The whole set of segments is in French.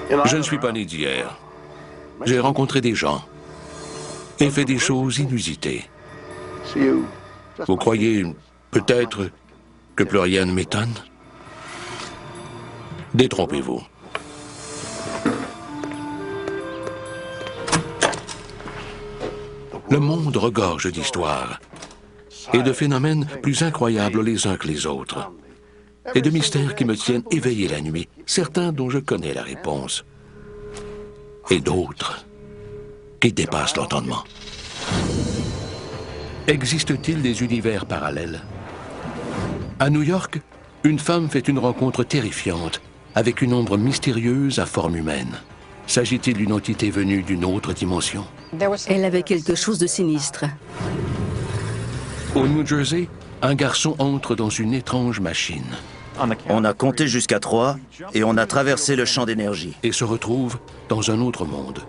Je ne suis pas né d'hier. J'ai rencontré des gens et fait des choses inusitées. Vous croyez peut-être que plus rien ne m'étonne? Détrompez-vous. Le monde regorge d'histoires et de phénomènes plus incroyables les uns que les autres, et de mystères qui me tiennent éveillé la nuit, certains dont je connais la réponse, et d'autres qui dépassent l'entendement. Existe-t-il des univers parallèles? À New York, une femme fait une rencontre terrifiante avec une ombre mystérieuse à forme humaine. S'agit-il d'une entité venue d'une autre dimension? Elle avait quelque chose de sinistre. Au New Jersey, un garçon entre dans une étrange machine On a compté jusqu'à 3 et on a traversé le champ d'énergie. et se retrouve dans un autre monde.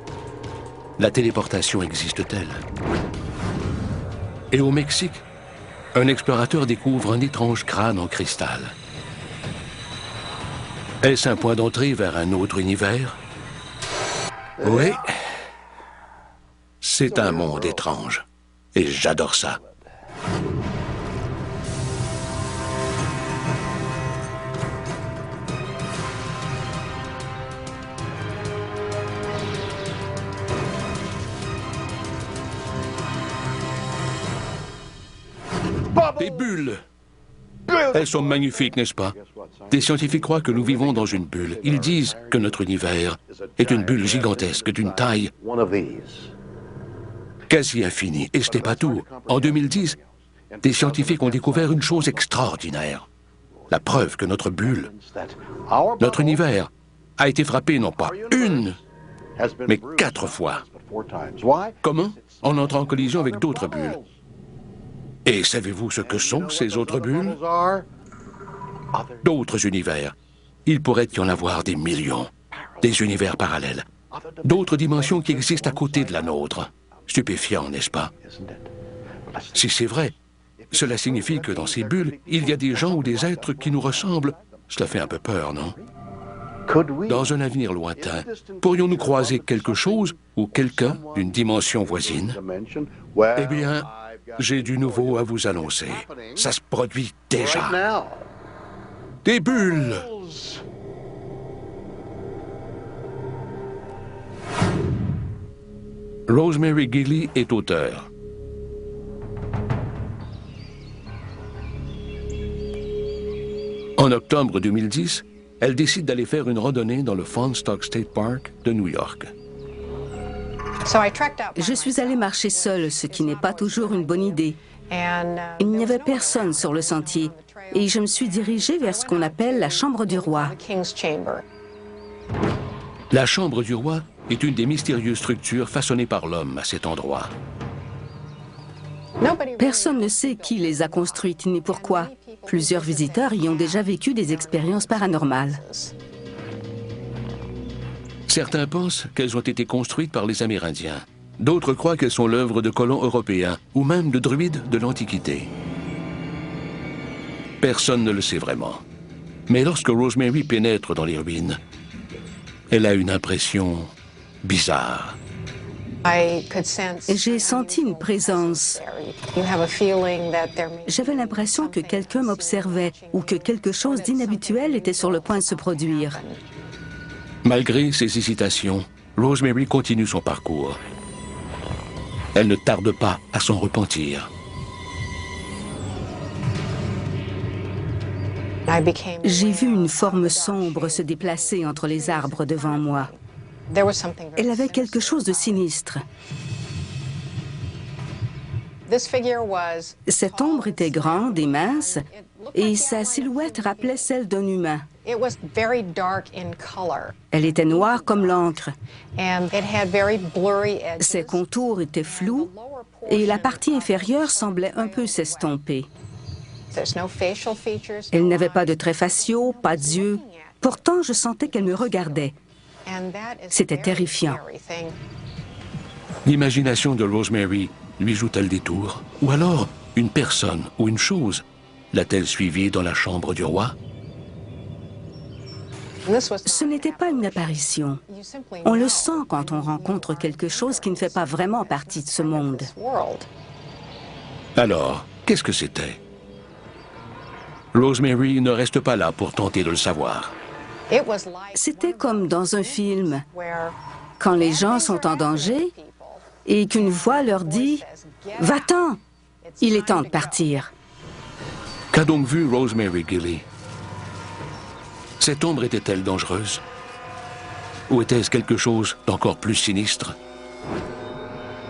La téléportation existe-t-elle? Et au Mexique, un explorateur découvre un étrange crâne en cristal. Est-ce un point d'entrée vers un autre univers? Oui. C'est un monde étrange. Et j'adore ça. Des bulles! Elles sont magnifiques, n'est-ce pas? Des scientifiques croient que nous vivons dans une bulle. Ils disent que notre univers est une bulle gigantesque d'une taille quasi infinie. Et ce n'est pas tout. En 2010, des scientifiques ont découvert une chose extraordinaire. La preuve que notre bulle, notre univers, a été frappé non pas une, mais 4 fois. Comment? En entrant en collision avec d'autres bulles. Et savez-vous ce que sont ces autres bulles? D'autres univers. Il pourrait y en avoir des millions. Des univers parallèles. D'autres dimensions qui existent à côté de la nôtre. Stupéfiant, n'est-ce pas? Si c'est vrai, cela signifie que dans ces bulles, il y a des gens ou des êtres qui nous ressemblent. Cela fait un peu peur, non? Dans un avenir lointain, pourrions-nous croiser quelque chose ou quelqu'un d'une dimension voisine? Eh bien, j'ai du nouveau à vous annoncer. Ça se produit déjà. Des bulles! Rosemary Gilly est auteure. En octobre 2010, elle décide d'aller faire une randonnée dans le Fawnstalk State Park de New York. Je suis allée marcher seule, ce qui n'est pas toujours une bonne idée. Il n'y avait personne sur le sentier et je me suis dirigée vers ce qu'on appelle la Chambre du Roi. La Chambre du Roi est une des mystérieuses structures façonnées par l'homme à cet endroit. Personne ne sait qui les a construites ni pourquoi. Plusieurs visiteurs y ont déjà vécu des expériences paranormales. Certains pensent qu'elles ont été construites par les Amérindiens. D'autres croient qu'elles sont l'œuvre de colons européens ou même de druides de l'Antiquité. Personne ne le sait vraiment. Mais lorsque Rosemary pénètre dans les ruines, elle a une impression bizarre. J'ai senti une présence. J'avais l'impression que quelqu'un m'observait ou que quelque chose d'inhabituel était sur le point de se produire. Malgré ses hésitations, Rosemary continue son parcours. Elle ne tarde pas à s'en repentir. J'ai vu une forme sombre se déplacer entre les arbres devant moi. Elle avait quelque chose de sinistre. Cette ombre était grande et mince, et sa silhouette rappelait celle d'un humain. Elle était noire comme l'encre. Ses contours étaient flous, et la partie inférieure semblait un peu s'estomper. Elle n'avait pas de traits faciaux, pas d'yeux. Pourtant, je sentais qu'elle me regardait. C'était terrifiant. L'imagination de Rosemary lui joue-t-elle des tours? Ou alors, une personne ou une chose l'a-t-elle suivie dans la chambre du roi? Ce n'était pas une apparition. On le sent quand on rencontre quelque chose qui ne fait pas vraiment partie de ce monde. Alors, qu'est-ce que c'était? Rosemary ne reste pas là pour tenter de le savoir. C'était comme dans un film, quand les gens sont en danger et qu'une voix leur dit « Va-t'en, il est temps de partir ». Qu'a donc vu Rosemary Gilly? Cette ombre était-elle dangereuse? Ou était-ce quelque chose d'encore plus sinistre?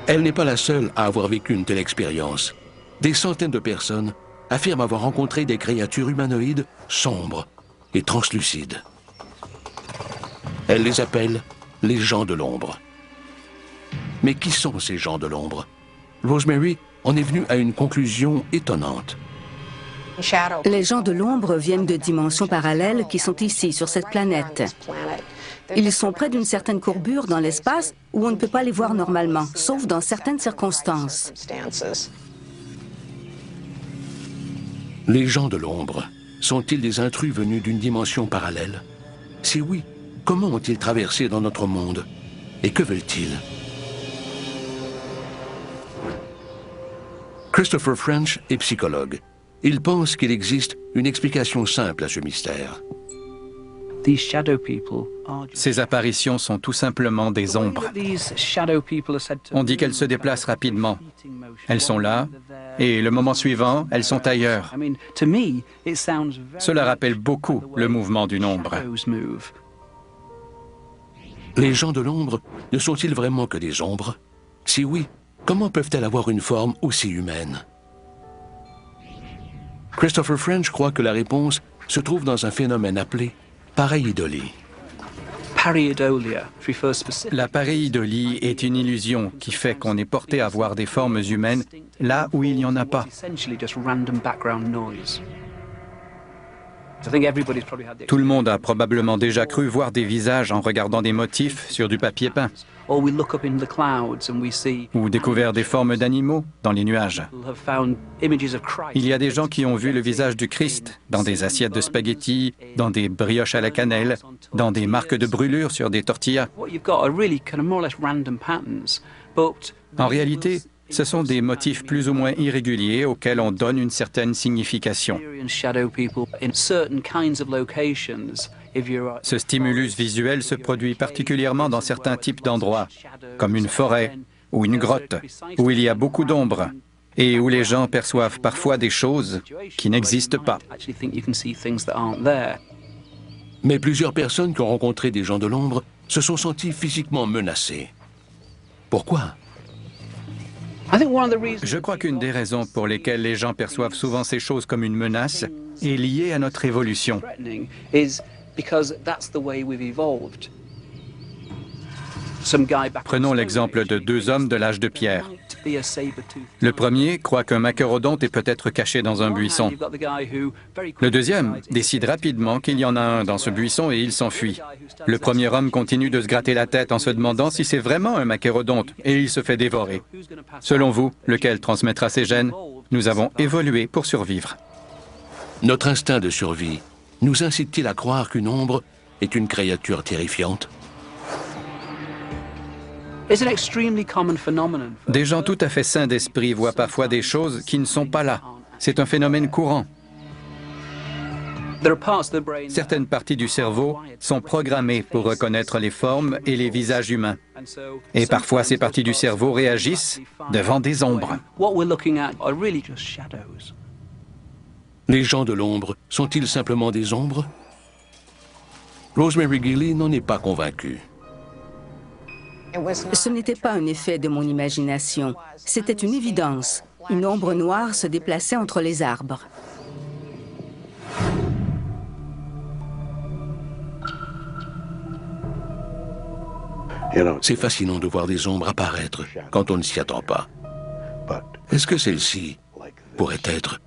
Elle n'est pas la seule à avoir vécu une telle expérience. Des centaines de personnes affirment avoir rencontré des créatures humanoïdes sombres et translucides. Elle les appelle les gens de l'ombre. Mais qui sont ces gens de l'ombre? Rosemary en est venue à une conclusion étonnante. Les gens de l'ombre viennent de dimensions parallèles qui sont ici, sur cette planète. Ils sont près d'une certaine courbure dans l'espace où on ne peut pas les voir normalement, sauf dans certaines circonstances. Les gens de l'ombre sont-ils des intrus venus d'une dimension parallèle? Si oui, comment ont-ils traversé dans notre monde? Et que veulent-ils? Christopher French est psychologue. Il pense qu'il existe une explication simple à ce mystère. Ces apparitions sont tout simplement des ombres. On dit qu'elles se déplacent rapidement. Elles sont là, et le moment suivant, elles sont ailleurs. Cela rappelle beaucoup le mouvement d'une ombre. Les gens de l'ombre ne sont-ils vraiment que des ombres? Si oui, comment peuvent-elles avoir une forme aussi humaine? Christopher French croit que la réponse se trouve dans un phénomène appelé pareidolie. La pareidolie est une illusion qui fait qu'on est porté à voir des formes humaines là où il n'y en a pas. Tout le monde a probablement déjà cru voir des visages en regardant des motifs sur du papier peint, ou découvert des formes d'animaux dans les nuages. Il y a des gens qui ont vu le visage du Christ dans des assiettes de spaghettis, dans des brioches à la cannelle, dans des marques de brûlures sur des tortillas. En réalité, ce sont des motifs plus ou moins irréguliers auxquels on donne une certaine signification. Ce stimulus visuel se produit particulièrement dans certains types d'endroits, comme une forêt ou une grotte, où il y a beaucoup d'ombre et où les gens perçoivent parfois des choses qui n'existent pas. Mais plusieurs personnes qui ont rencontré des gens de l'ombre se sont senties physiquement menacées. Pourquoi? Je crois qu'une des raisons pour lesquelles les gens perçoivent souvent ces choses comme une menace est liée à notre évolution. Prenons l'exemple de deux hommes de l'âge de pierre. Le premier croit qu'un macérodonte est peut-être caché dans un buisson. Le deuxième décide rapidement qu'il y en a un dans ce buisson et il s'enfuit. Le premier homme continue de se gratter la tête en se demandant si c'est vraiment un macérodonte et il se fait dévorer. Selon vous, lequel transmettra ses gènes? Nous avons évolué pour survivre. Notre instinct de survie nous incite-t-il à croire qu'une ombre est une créature terrifiante? Des gens tout à fait sains d'esprit voient parfois des choses qui ne sont pas là. C'est un phénomène courant. Certaines parties du cerveau sont programmées pour reconnaître les formes et les visages humains. Et parfois, ces parties du cerveau réagissent devant des ombres. Les gens de l'ombre sont-ils simplement des ombres? Rosemary Gilly n'en est pas convaincue. Ce n'était pas un effet de mon imagination. C'était une évidence. Une ombre noire se déplaçait entre les arbres. C'est fascinant de voir des ombres apparaître quand on ne s'y attend pas. Est-ce que celle-ci pourrait être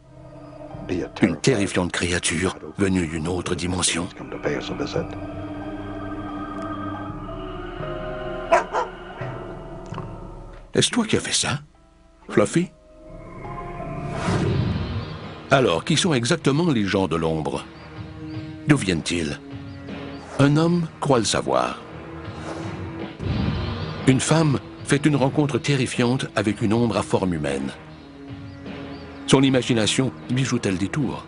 une terrifiante créature venue d'une autre dimension? Est-ce toi qui as fait ça, Fluffy? Alors, qui sont exactement les gens de l'ombre? D'où viennent-ils? Un homme croit le savoir. Une femme fait une rencontre terrifiante avec une ombre à forme humaine. Son imagination lui joue-t-elle des tours?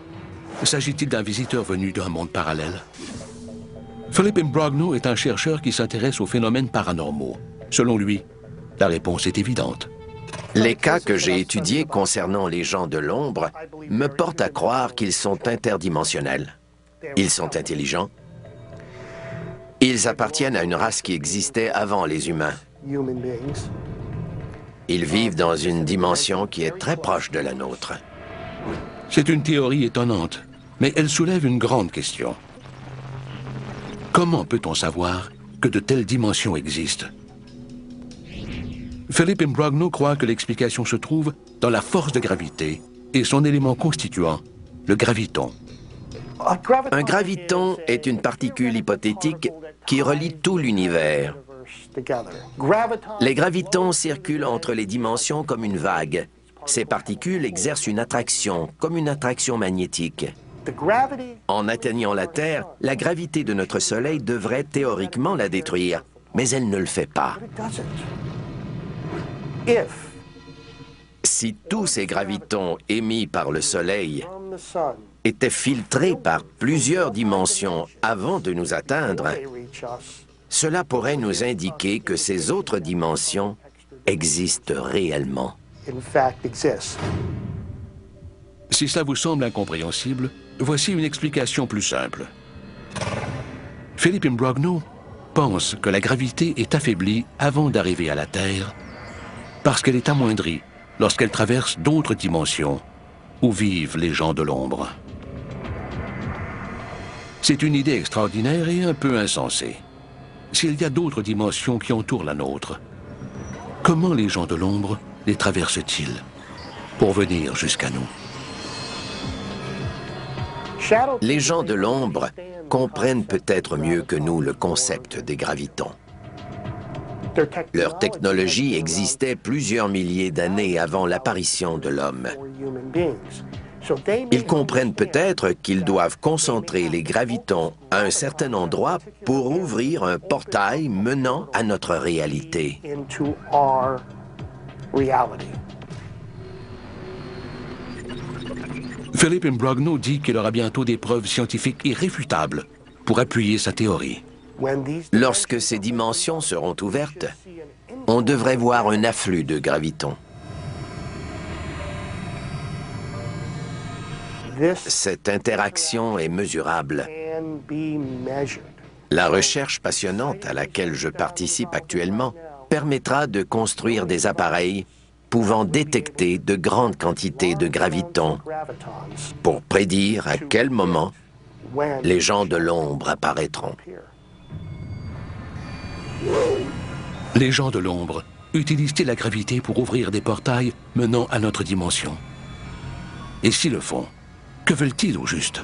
S'agit-il d'un visiteur venu d'un monde parallèle? Philip Imbrogno est un chercheur qui s'intéresse aux phénomènes paranormaux. Selon lui, la réponse est évidente. Les cas que j'ai étudiés concernant les gens de l'ombre me portent à croire qu'ils sont interdimensionnels. Ils sont intelligents. Ils appartiennent à une race qui existait avant les humains. Ils vivent dans une dimension qui est très proche de la nôtre. C'est une théorie étonnante, mais elle soulève une grande question. Comment peut-on savoir que de telles dimensions existent? Philip Imbrogno croit que l'explication se trouve dans la force de gravité et son élément constituant, le graviton. Un graviton est une particule hypothétique qui relie tout l'univers. Les gravitons circulent entre les dimensions comme une vague. Ces particules exercent une attraction, comme une attraction magnétique. En atteignant la Terre, la gravité de notre Soleil devrait théoriquement la détruire, mais elle ne le fait pas. Si tous ces gravitons émis par le Soleil étaient filtrés par plusieurs dimensions avant de nous atteindre, cela pourrait nous indiquer que ces autres dimensions existent réellement. Si cela vous semble incompréhensible, voici une explication plus simple. Philip Imbrogno pense que la gravité est affaiblie avant d'arriver à la Terre parce qu'elle est amoindrie lorsqu'elle traverse d'autres dimensions où vivent les gens de l'ombre. C'est une idée extraordinaire et un peu insensée. S'il y a d'autres dimensions qui entourent la nôtre, comment les gens de l'ombre les traversent-ils pour venir jusqu'à nous? Les gens de l'ombre comprennent peut-être mieux que nous le concept des gravitons. Leur technologie existait plusieurs milliers d'années avant l'apparition de l'homme. Ils comprennent peut-être qu'ils doivent concentrer les gravitons à un certain endroit pour ouvrir un portail menant à notre réalité. Philip Imbrogno dit qu'il aura bientôt des preuves scientifiques irréfutables pour appuyer sa théorie. Lorsque ces dimensions seront ouvertes, on devrait voir un afflux de gravitons. Cette interaction est mesurable. La recherche passionnante à laquelle je participe actuellement permettra de construire des appareils pouvant détecter de grandes quantités de gravitons pour prédire à quel moment les gens de l'ombre apparaîtront. Les gens de l'ombre utilisent-ils la gravité pour ouvrir des portails menant à notre dimension? Et s'ils le font, que veulent-ils au juste?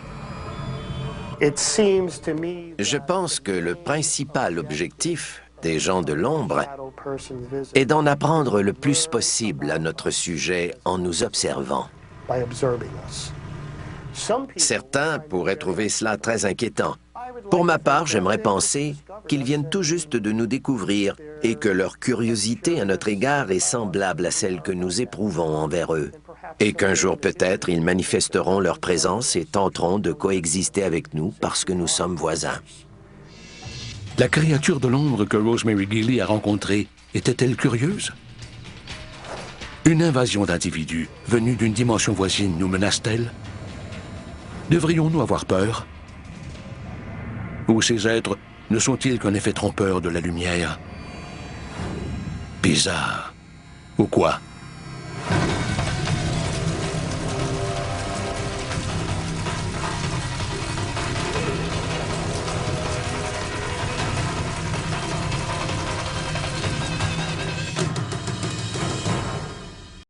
Je pense que le principal objectif des gens de l'ombre est d'en apprendre le plus possible à notre sujet en nous observant. Certains pourraient trouver cela très inquiétant. Pour ma part, j'aimerais penser qu'ils viennent tout juste de nous découvrir et que leur curiosité à notre égard est semblable à celle que nous éprouvons envers eux. Et qu'un jour peut-être, ils manifesteront leur présence et tenteront de coexister avec nous parce que nous sommes voisins. La créature de l'ombre que Rosemary Gilly a rencontrée était-elle curieuse? Une invasion d'individus venus d'une dimension voisine nous menace-t-elle? Devrions-nous avoir peur? Ou ces êtres ne sont-ils qu'un effet trompeur de la lumière? Bizarre. Ou quoi?